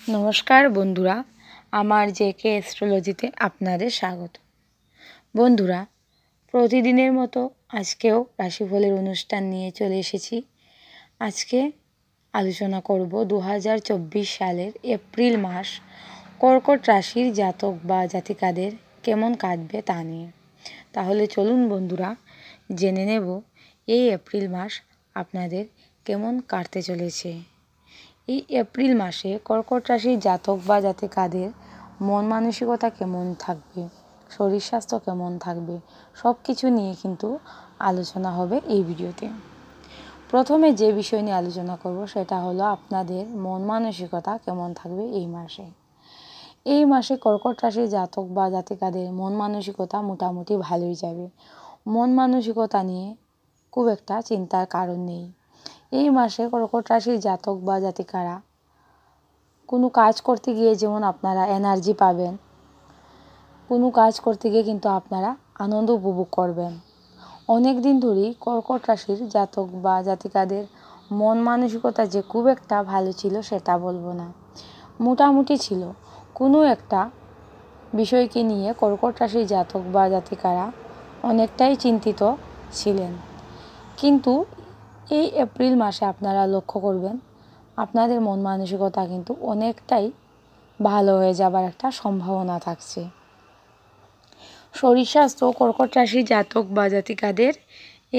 নমস্কার বন্ধুরা, আমার জেকে অ্যাস্ট্রোলজিতে আপনাদের স্বাগত। বন্ধুরা, প্রতিদিনের মতো আজকেও রাশিফলের অনুষ্ঠান নিয়ে চলে এসেছি। আজকে আলোচনা করব 2024 সালের এপ্রিল মাস কর্কট রাশির জাতক বা জাতিকাদের কেমন কাটবে তা নিয়ে। তাহলে চলুন বন্ধুরা, জেনে নেব এই এপ্রিল মাস আপনাদের কেমন কাটতে চলেছে। এই এপ্রিল মাসে কর্কট রাশির জাতক বা জাতিকাদের মন মানসিকতা কেমন থাকবে, শরীর স্বাস্থ্য কেমন থাকবে, সব কিছু নিয়ে কিন্তু আলোচনা হবে এই ভিডিওতে। প্রথমে যে বিষয় নিয়ে আলোচনা করব সেটা হলো আপনাদের মন মানসিকতা কেমন থাকবে এই মাসে। এই মাসে কর্কট রাশির জাতক বা জাতিকাদের মন মানসিকতা মোটামুটি ভালোই যাবে। মন মানসিকতা নিয়ে খুব একটা চিন্তার কারণ নেই। এই মাসে কর্কট রাশির জাতক বা জাতিকারা কোনো কাজ করতে গিয়ে যেমন আপনারা এনার্জি পাবেন, কোনো কাজ করতে গিয়ে কিন্তু আপনারা আনন্দ উপভোগ করবেন। অনেক দিন ধরেই কর্কট রাশির জাতক বা জাতিকাদের মন মানসিকতা যে খুব একটা ভালো ছিল সেটা বলবো না, মোটামুটি ছিল। কোনো একটা বিষয়কে নিয়ে কর্কট রাশির জাতক বা জাতিকারা অনেকটাই চিন্তিত ছিলেন। কিন্তু এই এপ্রিল মাসে আপনারা লক্ষ্য করবেন আপনাদের মন মানসিকতা কিন্তু অনেকটাই ভালো হয়ে যাবার একটা সম্ভাবনা থাকছে। শরীর স্বাস্থ্য কর্কট রাশির জাতক বা জাতিকাদের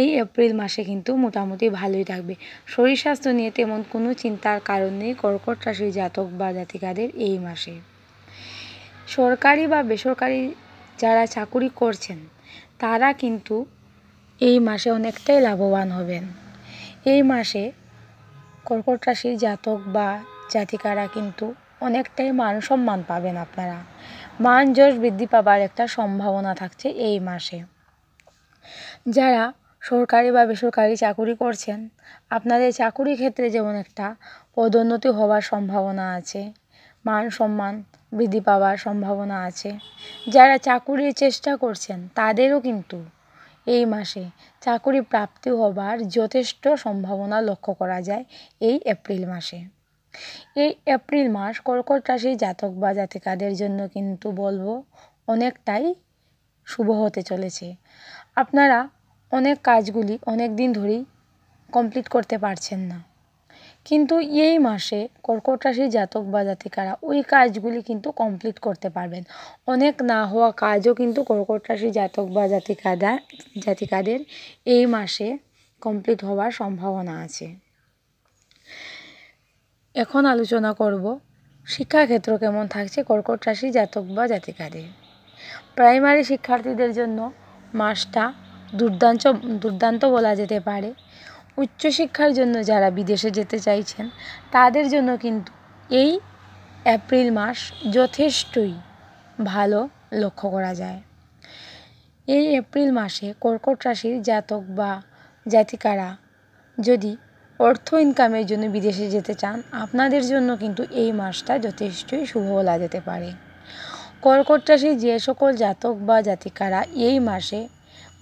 এই এপ্রিল মাসে কিন্তু মোটামুটি ভালোই থাকবে। শরীর স্বাস্থ্য নিয়ে তেমন কোনো চিন্তার কারণ নেই কর্কট রাশির জাতক বা জাতিকাদের এই মাসে। সরকারি বা বেসরকারি যারা চাকুরি করছেন তারা কিন্তু এই মাসে অনেকটাই লাভবান হবেন। এই মাসে কর্কট রাশির জাতক বা জাতিকারা কিন্তু অনেকটাই মান সম্মান পাবেন। আপনারা মান যশ বৃদ্ধি পাবার একটা সম্ভাবনা থাকছে এই মাসে। যারা সরকারি বা বেসরকারি চাকুরি করছেন আপনাদের চাকুরি ক্ষেত্রে যেমন একটা পদোন্নতি হওয়ার সম্ভাবনা আছে, মান সম্মান বৃদ্ধি পাওয়ার সম্ভাবনা আছে। যারা চাকুরির চেষ্টা করছেন তাদেরও কিন্তু এই মাসে চাকুরি প্রাপ্তি হবার যথেষ্ট সম্ভাবনা লক্ষ্য করা যায় এই এপ্রিল মাসে। এই এপ্রিল মাস কর্কট রাশির জাতক বা জাতিকাদের জন্য কিন্তু বলবো অনেকটাই শুভ হতে চলেছে। আপনারা অনেক কাজগুলি অনেক দিন ধরেই কমপ্লিট করতে পারছেন না, কিন্তু এই মাসে কর্কট রাশির জাতক বা জাতিকারা ওই কাজগুলি কিন্তু কমপ্লিট করতে পারবেন। অনেক না হওয়া কাজও কিন্তু কর্কট রাশির জাতক বা জাতিকাদের এই মাসে কমপ্লিট হওয়ার সম্ভাবনা আছে। এখন আলোচনা করব শিক্ষাক্ষেত্র কেমন থাকছে কর্কট রাশির জাতক বা জাতিকাদের। প্রাইমারি শিক্ষার্থীদের জন্য মাসটা দুর্দান্ত বলা যেতে পারে। উচ্চশিক্ষার জন্য যারা বিদেশে যেতে চাইছেন তাদের জন্য কিন্তু এই এপ্রিল মাস যথেষ্টই ভালো লক্ষ্য করা যায়। এই এপ্রিল মাসে কর্কট রাশির জাতক বা জাতিকারা যদি অর্থ ইনকামের জন্য বিদেশে যেতে চান আপনাদের জন্য কিন্তু এই মাসটা যথেষ্টই শুভ বলা যেতে পারে। কর্কট রাশির যে সকল জাতক বা জাতিকারা এই মাসে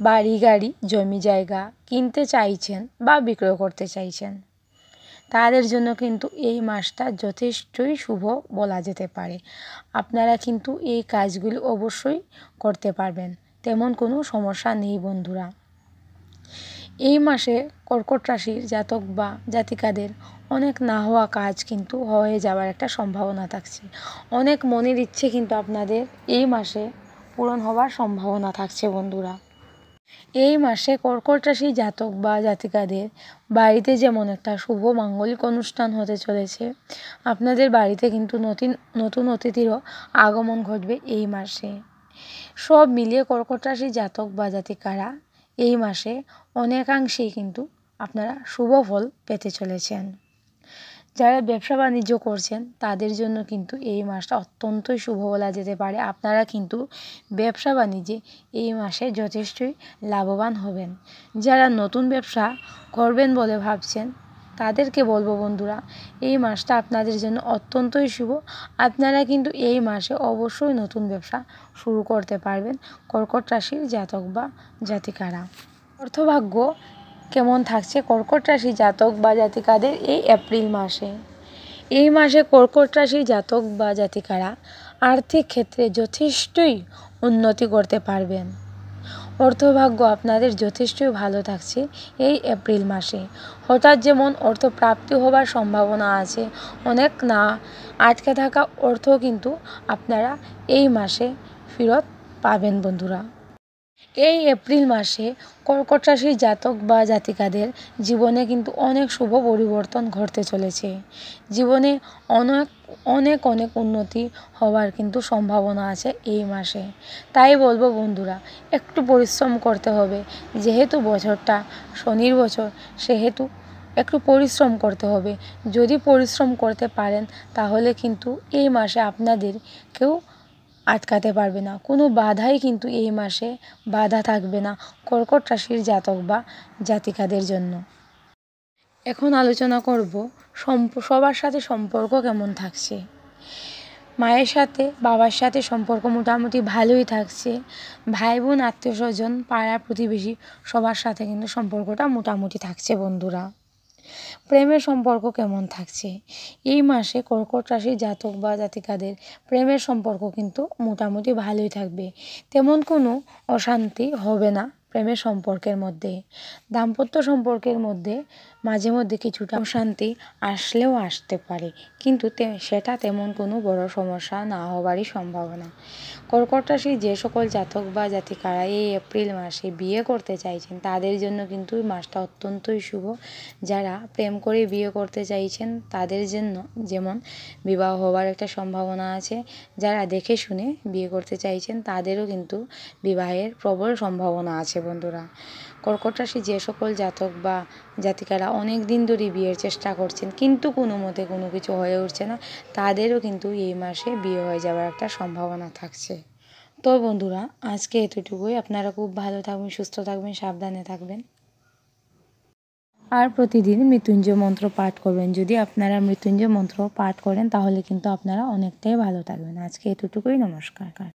বাড়ি গাড়ি জমি জায়গা কিনতে চাইছেন বা বিক্রয় করতে চাইছেন তাদের জন্য কিন্তু এই মাসটা যথেষ্টই শুভ বলা যেতে পারে। আপনারা কিন্তু এই কাজগুলি অবশ্যই করতে পারবেন, তেমন কোনো সমস্যা নেই বন্ধুরা। এই মাসে কর্কট রাশির জাতক বা জাতিকাদের অনেক না হওয়া কাজ কিন্তু হয়ে যাওয়ার একটা সম্ভাবনা থাকছে। অনেক মনের ইচ্ছে কিন্তু আপনাদের এই মাসে পূরণ হওয়ার সম্ভাবনা থাকছে বন্ধুরা। এই মাসে কর্কট রাশির জাতক বা জাতিকাদের বাড়িতে যেমন একটা শুভ মাঙ্গলিক অনুষ্ঠান হতে চলেছে, আপনাদের বাড়িতে কিন্তু নতুন অতিথিরও আগমন ঘটবে এই মাসে। সব মিলিয়ে কর্কট রাশির জাতক বা জাতিকারা এই মাসে অনেকাংশেই কিন্তু আপনারা শুভ ফল পেতে চলেছেন। যারা ব্যবসা বাণিজ্য করছেন তাদের জন্য কিন্তু এই মাসটা অত্যন্তই শুভ বলা যেতে পারে। আপনারা কিন্তু ব্যবসা বাণিজ্যে এই মাসে যথেষ্টই লাভবান হবেন। যারা নতুন ব্যবসা করবেন বলে ভাবছেন তাদেরকে বলবো বন্ধুরা, এই মাসটা আপনাদের জন্য অত্যন্তই শুভ। আপনারা কিন্তু এই মাসে অবশ্যই নতুন ব্যবসা শুরু করতে পারবেন কর্কট রাশির জাতক বা জাতিকারা। অর্থভাগ্য কেমন থাকছে কর্কট রাশি জাতক বা জাতিকাদের এই এপ্রিল মাসে। এই মাসে কর্কট রাশি জাতক বা জাতিকারা আর্থিক ক্ষেত্রে যথেষ্টই উন্নতি করতে পারবেন। অর্থভাগ্য আপনাদের যথেষ্টই ভালো থাকছে এই এপ্রিল মাসে। হঠাৎ যেমন অর্থ প্রাপ্তি হবার সম্ভাবনা আছে, অনেক না আটকে থাকা অর্থ কিন্তু আপনারা এই মাসে ফেরত পাবেন বন্ধুরা। এই এপ্রিল মাসে কর্কট রাশির জাতক বা জাতিকাদের জীবনে কিন্তু অনেক শুভ পরিবর্তন ঘটতে চলেছে। জীবনে অনেক অনেক অনেক উন্নতি হওয়ার কিন্তু সম্ভাবনা আছে এই মাসে। তাই বলবো বন্ধুরা, একটু পরিশ্রম করতে হবে। যেহেতু বছরটা শনির বছর, সেহেতু একটু পরিশ্রম করতে হবে। যদি পরিশ্রম করতে পারেন তাহলে কিন্তু এই মাসে আপনাদের কেউ আটকাতে পারবে না। কোনো বাধাই কিন্তু এই মাসে বাধা থাকবে না কর্কট রাশির জাতক বা জাতিকাদের জন্য। এখন আলোচনা করব সবার সাথে সম্পর্ক কেমন থাকছে। মায়ের সাথে বাবার সাথে সম্পর্ক মোটামুটি ভালোই থাকছে। ভাই বোন আত্মীয় স্বজন পাড়া প্রতিবেশী সবার সাথে কিন্তু সম্পর্কটা মোটামুটি থাকছে বন্ধুরা। প্রেমের সম্পর্ক কেমন থাকছে এই মাসে কর্কট রাশির জাতক বা জাতিকাদের প্রেমের সম্পর্ক কিন্তু মোটামুটি ভালোই থাকবে। তেমন কোনো অশান্তি হবে না প্রেমের সম্পর্কের মধ্যে। দাম্পত্য সম্পর্কের মধ্যে মাঝে মধ্যে কিছুটা অশান্তি আসলেও আসতে পারে, কিন্তু সেটা তেমন কোনো বড় সমস্যা না হওয়ারই সম্ভাবনা। কর্কট রাশির যে সকল জাতক বা জাতিকারা এই এপ্রিল মাসে বিয়ে করতে চাইছেন তাদের জন্য কিন্তু এই মাসটা অত্যন্তই শুভ। যারা প্রেম করে বিয়ে করতে চাইছেন তাদের জন্য যেমন বিবাহ হওয়ার একটা সম্ভাবনা আছে, যারা দেখে শুনে বিয়ে করতে চাইছেন তাদেরও কিন্তু বিবাহের প্রবল সম্ভাবনা আছে বন্ধুরা। কর্কট রাশি যে সকল জাতক বা জাতিকারা অনেক দিন ধরে বিয়ের চেষ্টা করছেন কিন্তু কোনো মতে কোনো কিছু হয়ে উঠছে না, তাদেরও কিন্তু এই মাসে বিয়ে হয়ে যাওয়ার একটা সম্ভাবনা থাকছে। তো বন্ধুরা, আজকে এতটুকুই। আপনারা খুব ভালো থাকবেন, সুস্থ থাকবেন, সাবধানে থাকবেন। আর প্রতিদিন মৃত্যুঞ্জয় মন্ত্র পাঠ করবেন। যদি আপনারা মৃত্যুঞ্জয় মন্ত্র পাঠ করেন তাহলে কিন্তু আপনারা অনেকটাই ভালো থাকবেন। আজকে এতটুকুই। নমস্কার।